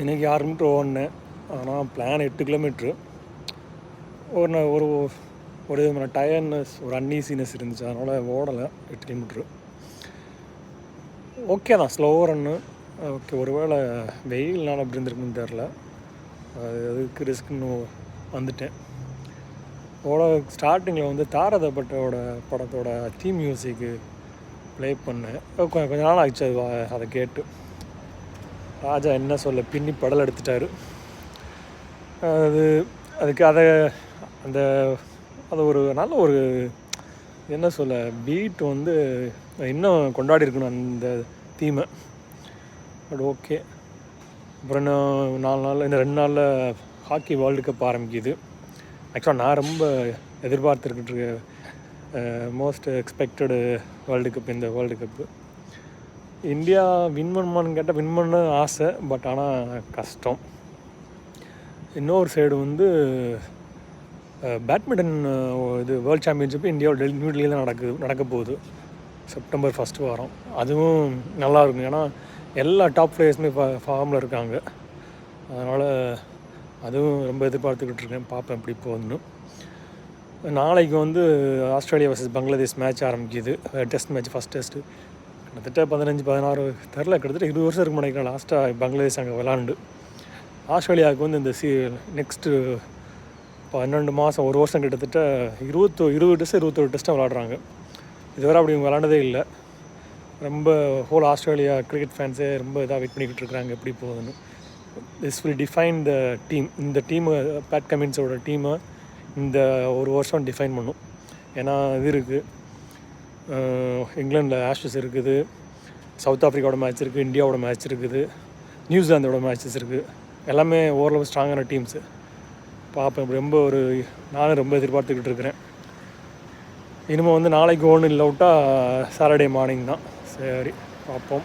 இன்றைக்கி 6 மீட்ரு ஓடினேன். ஆனால் பிளான் 8 கிலோமீட்ரு. ஒரு ஒரு ஒரு விதமான டயர்ட்னஸ், ஒரு அன்ஈசினஸ் இருந்துச்சு. அதனால் ஓடலை 8 கிலோமீட்ரு. ஓகே தான், ஸ்லோ ரன்னு. ஓகே, ஒரு வேளை வெயில்னால் அப்படி இருந்திருக்குன்னு தெரில. அதுக்கு ரிஸ்க்குன்னு வந்துட்டேன். ஸ்டார்டிங்கில் வந்து தாரதப்பட்டோட படத்தோட தீம் மியூசிக்கு ப்ளே பண்ணேன். கொஞ்ச நாள் ஆகிடுச்சு அதை கேட்டு. ராஜா என்ன சொல்ல பின்னி படல் எடுத்துட்டாரு. அதுக்கு அந்த அது ஒரு நல்ல ஒரு என்ன சொல்ல பீட் வந்து இன்னும் கொண்டாடி இருக்கணும் அந்த தீமை. But okay. அப்புறம் இன்னும் 4 நாளில், இந்த 2 நாளில் ஹாக்கி வேர்ல்டு கப் ஆரம்பிக்குது. ஆக்சுவலாக நான் ரொம்ப எதிர்பார்த்துருக்கிட்டு மோஸ்ட் எக்ஸ்பெக்டடு வேர்ல்டு கப் இந்த வேர்ல்டு கப்பு. இந்தியா வின் பண்ணுமான்னு கேட்டால் வின் பண்ண ஆசை, பட் ஆனால் கஷ்டம். இன்னொரு சைடு வந்து பேட்மிண்டன் இது வேர்ல்டு சாம்பியன்ஷிப் இந்தியாவோட நியூ டெல்லியில் தான் நடக்க போகுது செப்டம்பர் 1 வாரம். அதுவும் நல்லாயிருக்கும். ஏன்னா எல்லா டாப் பிளேயர்ஸுமே ஃபார்மில் இருக்காங்க. அதனால் அதுவும் ரொம்ப எதிர்பார்த்துக்கிட்டு இருக்கேன். பார்ப்பேன் எப்படி போகுதுன்னு. நாளைக்கு வந்து ஆஸ்திரேலியா வர்சஸ் பங்களாதேஷ் மேட்ச் ஆரம்பிக்குது. Test match, first test. கிட்டத்தட்ட 15-16 தெரில, கிட்டத்தட்ட 20 வருஷம் இருக்கும் நினைக்கிறேன் லாஸ்ட்டாக பங்களாதேஷ் அங்கே விளாண்டு. ஆஸ்திரேலியாவுக்கு வந்து இந்த நெக்ஸ்ட்டு 12 மாதம், ஒரு வருஷம் கிட்டத்தட்ட 20 டெஸ்ட் 21 டெஸ்ட்டாக விளாடுறாங்க. இதுவரை அப்படி விளாண்டதே இல்லை. ரொம்ப ஹோல் ஆஸ்திரேலியா கிரிக்கெட் ஃபேன்ஸே ரொம்ப இதாக வெயிட் பண்ணிக்கிட்டு இருக்கிறாங்க எப்படி போகுதுன்னு. This will define the team. இந்த டீமு, பேட் கமின்ஸோட டீமை இந்த ஒரு வருஷம் டிஃபைன் பண்ணும். ஏன்னா இது இருக்குது, இங்கிலாண்டில் ஆஷஸ் இருக்குது, சவுத் ஆஃப்ரிக்காவோட மேட்ச் இருக்குது, இந்தியாவோட மேட்ச் இருக்குது, நியூசிலாந்தோட மேட்சஸ் இருக்குது. எல்லாமே ஓரளவு ஸ்ட்ராங்கான டீம்ஸு. பார்ப்பேன். நானும் ரொம்ப எதிர்பார்த்துக்கிட்டு இருக்கிறேன். இனிமேல் வந்து நாளைக்கு ஒன்றும் இல்லை விட்டால் சாட்டர்டே மார்னிங் தான். சரி, பார்ப்போம்.